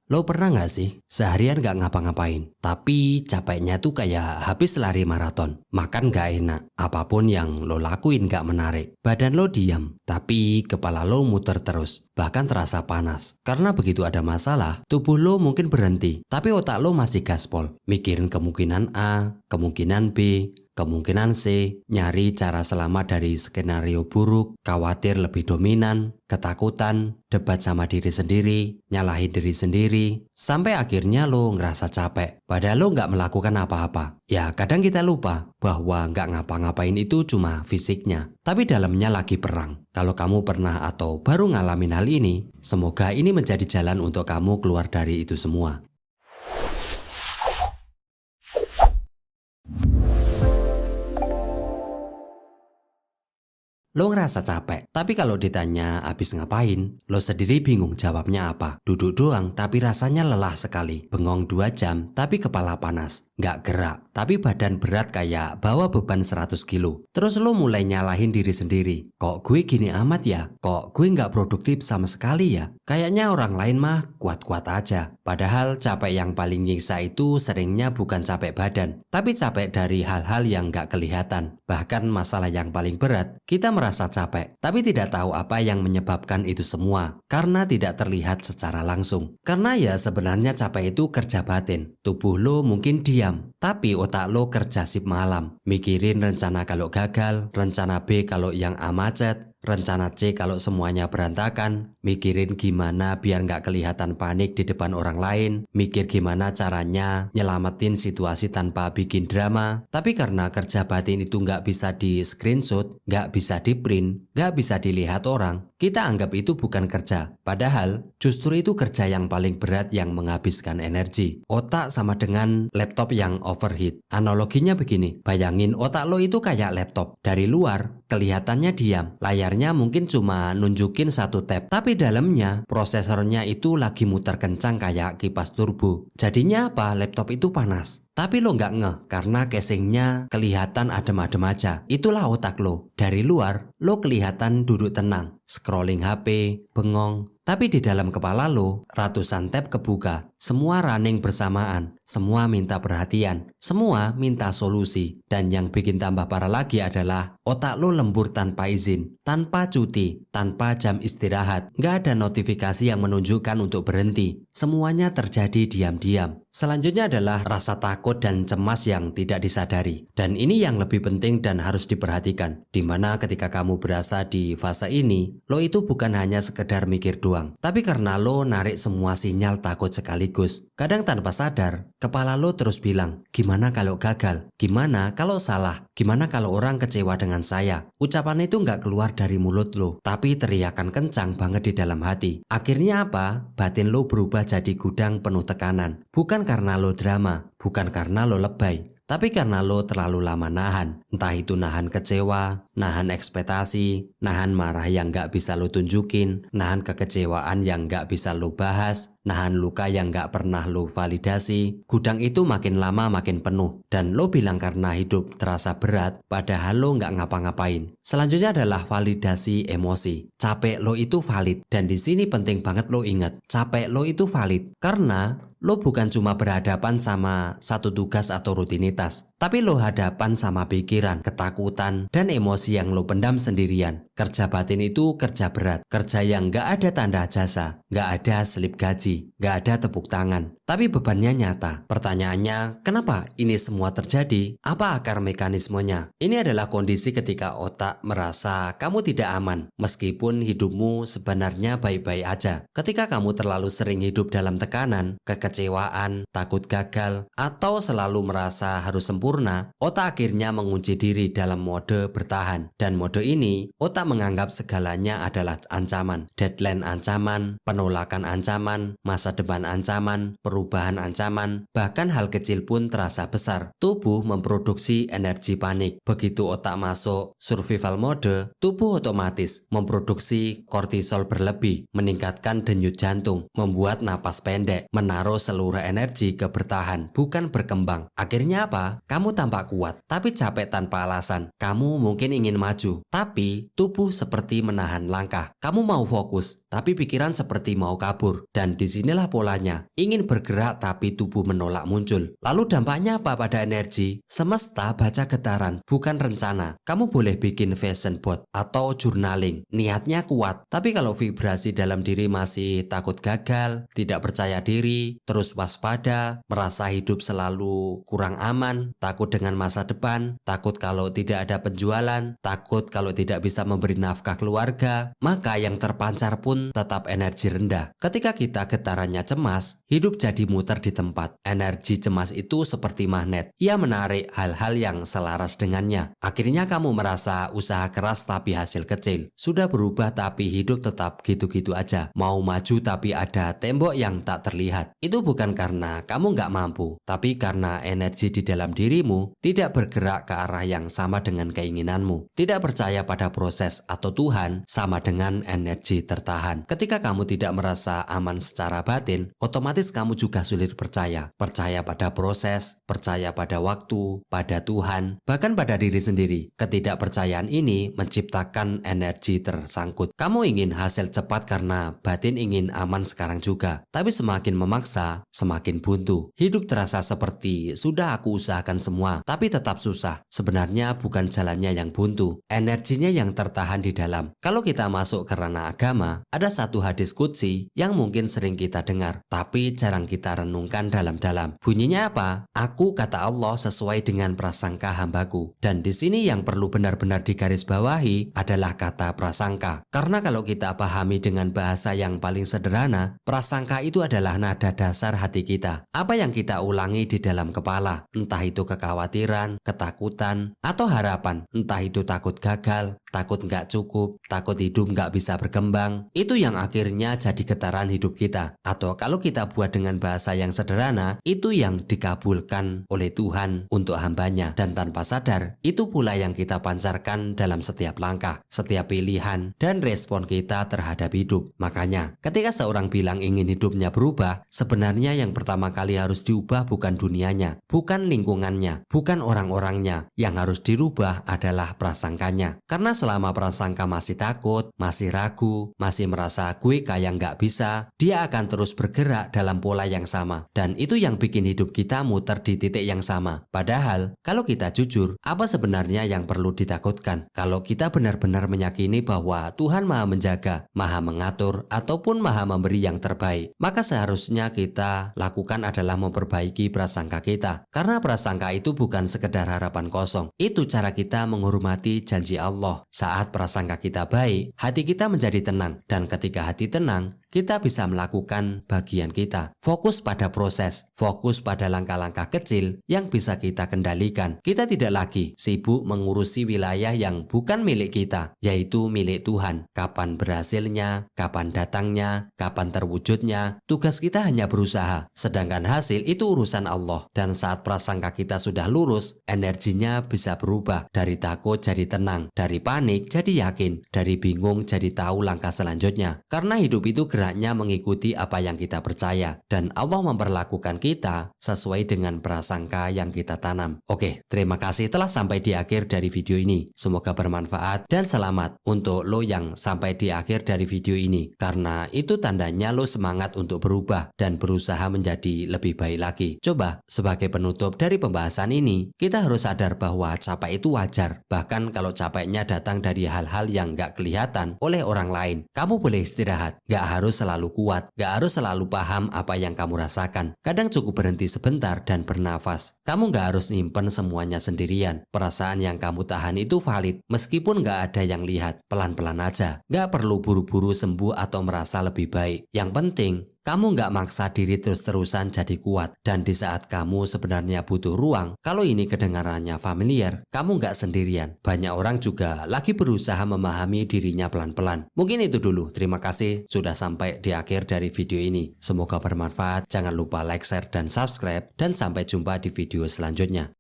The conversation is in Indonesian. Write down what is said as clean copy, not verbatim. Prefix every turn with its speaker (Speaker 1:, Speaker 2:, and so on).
Speaker 1: Lo pernah nggak sih seharian nggak ngapa-ngapain, tapi capeknya tuh kayak habis lari maraton. Makan nggak enak, apapun yang lo lakuin nggak menarik. Badan lo diam, tapi kepala lo muter terus, bahkan terasa panas. Karena begitu ada masalah, tubuh lo mungkin berhenti, tapi otak lo masih gaspol. Mikirin kemungkinan A, kemungkinan B, kemungkinan C, nyari cara selamat dari skenario buruk, khawatir lebih dominan, ketakutan, debat sama diri sendiri, nyalahin diri sendiri, sampai akhirnya lo ngerasa capek. Padahal lo nggak melakukan apa-apa. Ya kadang kita lupa bahwa nggak ngapa-ngapain itu cuma fisiknya, tapi dalamnya lagi perang. Kalau kamu pernah atau baru ngalamin hal ini, semoga ini menjadi jalan untuk kamu keluar dari itu semua. Lo ngerasa capek, tapi kalau ditanya abis ngapain, lo sendiri bingung jawabnya apa. Duduk doang, tapi rasanya lelah sekali. Bengong 2 jam, tapi kepala panas. Nggak gerak, tapi badan berat kayak bawa beban 100 kilo. Terus lo mulai nyalahin diri sendiri. Kok gue gini amat ya? Kok gue nggak produktif sama sekali ya? Kayaknya orang lain mah kuat-kuat aja. Padahal capek yang paling nyiksa itu seringnya bukan capek badan, tapi capek dari hal-hal yang nggak kelihatan. Bahkan masalah yang paling berat, kita merasa capek, tapi tidak tahu apa yang menyebabkan itu semua. Karena tidak terlihat secara langsung. Karena ya sebenarnya capek itu kerja batin. Tubuh lo mungkin diam, tapi otak lo kerja sip malam. Mikirin rencana kalau gagal, rencana B kalau yang A macet, rencana C kalau semuanya berantakan, mikirin gimana biar nggak kelihatan panik di depan orang lain, mikir gimana caranya nyelamatin situasi tanpa bikin drama. Tapi karena kerja batin itu nggak bisa di screenshot, nggak bisa di print, nggak bisa dilihat orang, kita anggap itu bukan kerja. Padahal justru itu kerja yang paling berat yang menghabiskan energi. Otak sama dengan laptop yang overheat. Analoginya begini, bayangin otak lo itu kayak laptop. Dari luar kelihatannya diam, layarnya mungkin cuma nunjukin satu tab, tapi dalamnya prosesornya itu lagi muter kencang kayak kipas turbo. Jadinya apa? Laptop itu panas. Tapi lo nggak ngeh karena casingnya kelihatan adem-adem aja. Itulah otak lo. Dari luar lo kelihatan duduk tenang, scrolling HP, bengong. Tapi di dalam kepala lo ratusan tab kebuka. Semua running bersamaan. Semua minta perhatian. Semua minta solusi. Dan yang bikin tambah parah lagi adalah otak lo lembur tanpa izin, tanpa cuti, tanpa jam istirahat. Nggak ada notifikasi yang menunjukkan untuk berhenti. Semuanya terjadi diam-diam. Selanjutnya adalah rasa takut dan cemas yang tidak disadari. Dan ini yang lebih penting dan harus diperhatikan. Dimana ketika kamu berasa di fase ini, lo itu bukan hanya sekedar mikir doang, tapi karena lo narik semua sinyal takut sekaligus. Kadang tanpa sadar, kepala lo terus bilang, gimana kalau gagal? Gimana kalau salah? Gimana kalau orang kecewa dengan saya? Ucapan itu nggak keluar dari mulut lo, tapi teriakan kencang banget di dalam hati. Akhirnya apa? Batin lo berubah jadi gudang penuh tekanan. Bukan karena lo drama, bukan karena lo lebay, tapi karena lo terlalu lama nahan. Entah itu nahan kecewa, nahan ekspektasi, nahan marah yang gak bisa lo tunjukin, nahan kekecewaan yang gak bisa lo bahas, nahan luka yang gak pernah lo validasi. Gudang itu makin lama makin penuh. Dan lo bilang karena hidup terasa berat, padahal lo gak ngapa-ngapain. Selanjutnya adalah validasi emosi. Capek lo itu valid. Dan di sini penting banget lo ingat, capek lo itu valid. Karena lo bukan cuma berhadapan sama satu tugas atau rutinitas, tapi lo hadapan sama pikiran, ketakutan, dan emosi yang lo pendam sendirian. Kerja batin itu kerja berat, kerja yang gak ada tanda jasa, gak ada slip gaji, gak ada tepuk tangan, tapi bebannya nyata. Pertanyaannya, kenapa ini semua terjadi? Apa akar mekanismenya? Ini adalah kondisi ketika otak merasa kamu tidak aman, meskipun hidupmu sebenarnya baik-baik aja. Ketika kamu terlalu sering hidup dalam tekanan, kekecewaan, takut gagal, atau selalu merasa harus sempurna, otak akhirnya mengunci diri dalam mode bertahan. Dan mode ini, otak menganggap segalanya adalah ancaman. Deadline ancaman, penolakan ancaman, masa depan ancaman, perubahan ancaman, bahkan hal kecil pun terasa besar. Tubuh memproduksi energi panik. Begitu otak masuk survival mode, tubuh otomatis memproduksi kortisol berlebih, meningkatkan denyut jantung, membuat napas pendek, menaruh seluruh energi ke bertahan, bukan berkembang. Akhirnya apa? Kamu tampak kuat, tapi capek tanpa alasan. Kamu mungkin ingin maju, tapi tubuh tubuh seperti menahan langkah. Kamu mau fokus, tapi pikiran seperti mau kabur. Dan disinilah polanya, ingin bergerak tapi tubuh menolak muncul. Lalu dampaknya apa pada energi? Semesta baca getaran, bukan rencana. Kamu boleh bikin vision board atau journaling, niatnya kuat. Tapi kalau vibrasi dalam diri masih takut gagal, tidak percaya diri, terus waspada, merasa hidup selalu kurang aman, takut dengan masa depan, takut kalau tidak ada penjualan, takut kalau tidak bisa memberi nafkah keluarga, maka yang terpancar pun tetap energi rendah. Ketika kita getarannya cemas, hidup jadi muter di tempat. Energi cemas itu seperti magnet. Ia menarik hal-hal yang selaras dengannya. Akhirnya kamu merasa usaha keras tapi hasil kecil. Sudah berubah tapi hidup tetap gitu-gitu aja. Mau maju tapi ada tembok yang tak terlihat. Itu bukan karena kamu nggak mampu, tapi karena energi di dalam dirimu tidak bergerak ke arah yang sama dengan keinginanmu. Tidak percaya pada proses atau Tuhan sama dengan energi tertahan. Ketika kamu tidak merasa aman secara batin, otomatis kamu juga sulit percaya. Percaya pada proses, percaya pada waktu, pada Tuhan, bahkan pada diri sendiri. Ketidakpercayaan ini menciptakan energi tersangkut. Kamu ingin hasil cepat karena batin ingin aman sekarang juga. Tapi semakin memaksa, semakin buntu. Hidup terasa seperti sudah aku usahakan semua, tapi tetap susah. Sebenarnya bukan jalannya yang buntu, energinya yang tertahan di dalam. Kalau kita masuk ke ranah agama, ada satu hadis qudsi yang mungkin sering kita dengar, tapi jarang kita renungkan dalam-dalam. Bunyinya apa? Aku, kata Allah, sesuai dengan prasangka hambaku. Dan di sini yang perlu benar-benar digarisbawahi adalah kata prasangka. Karena kalau kita pahami dengan bahasa yang paling sederhana, prasangka itu adalah nada dasar hati kita. Apa yang kita ulangi di dalam kepala, entah itu kekhawatiran, ketakutan, atau harapan, entah itu takut gagal, takut nggak cukup, takut hidup nggak bisa berkembang, itu yang akhirnya jadi getaran hidup kita. Atau kalau kita buat dengan bahasa yang sederhana, itu yang dikabulkan oleh Tuhan untuk hambanya. Dan tanpa sadar, itu pula yang kita pancarkan dalam setiap langkah, setiap pilihan, dan respon kita terhadap hidup. Makanya, ketika seorang bilang ingin hidupnya berubah, sebenarnya yang pertama kali harus diubah bukan dunianya, bukan lingkungannya, bukan orang-orangnya. Yang harus dirubah adalah prasangkanya. Karena selama prasangka masih takut, masih ragu, masih merasa gue kayak nggak bisa, dia akan terus bergerak dalam pola yang sama. Dan itu yang bikin hidup kita muter di titik yang sama. Padahal, kalau kita jujur, apa sebenarnya yang perlu ditakutkan? Kalau kita benar-benar meyakini bahwa Tuhan Maha Menjaga, Maha Mengatur, ataupun Maha Memberi yang terbaik, maka seharusnya kita lakukan adalah memperbaiki prasangka kita. Karena prasangka itu bukan sekedar harapan kosong. Itu cara kita menghormati janji Allah. Saat prasangka kita baik, hati kita menjadi tenang. Dan ketika hati tenang, kita bisa melakukan bagian kita. Fokus pada proses, fokus pada langkah-langkah kecil yang bisa kita kendalikan. Kita tidak lagi sibuk mengurusi wilayah yang bukan milik kita, yaitu milik Tuhan. Kapan berhasilnya, kapan datangnya, kapan terwujudnya, tugas kita hanya berusaha. Sedangkan hasil itu urusan Allah. Dan saat prasangka kita sudah lurus, energinya bisa berubah. Dari takut jadi tenang, dari panik jadi yakin, dari bingung jadi tahu langkah selanjutnya. Karena hidup itu geraknya mengikuti apa yang kita percaya, dan Allah memperlakukan kita sesuai dengan prasangka yang kita tanam. Oke, terima kasih telah sampai di akhir dari video ini. Semoga bermanfaat dan selamat untuk lo yang sampai di akhir dari video ini, karena itu tandanya lo semangat untuk berubah dan berusaha menjadi lebih baik lagi. Coba sebagai penutup dari pembahasan ini, kita harus sadar bahwa capek itu wajar. Bahkan kalau capeknya datang dari hal-hal yang gak kelihatan oleh orang lain, kamu boleh istirahat. Gak harus selalu kuat, gak harus selalu paham apa yang kamu rasakan. Kadang cukup berhenti sebentar dan bernafas. Kamu gak harus nyimpen semuanya sendirian. Perasaan yang kamu tahan itu valid, meskipun gak ada yang lihat. Pelan-pelan aja. Gak perlu buru-buru sembuh atau merasa lebih baik. Yang penting, kamu nggak maksa diri terus-terusan jadi kuat. Dan di saat kamu sebenarnya butuh ruang, kalau ini kedengarannya familiar, kamu nggak sendirian. Banyak orang juga lagi berusaha memahami dirinya pelan-pelan. Mungkin itu dulu. Terima kasih sudah sampai di akhir dari video ini. Semoga bermanfaat. Jangan lupa like, share, dan subscribe. Dan sampai jumpa di video selanjutnya.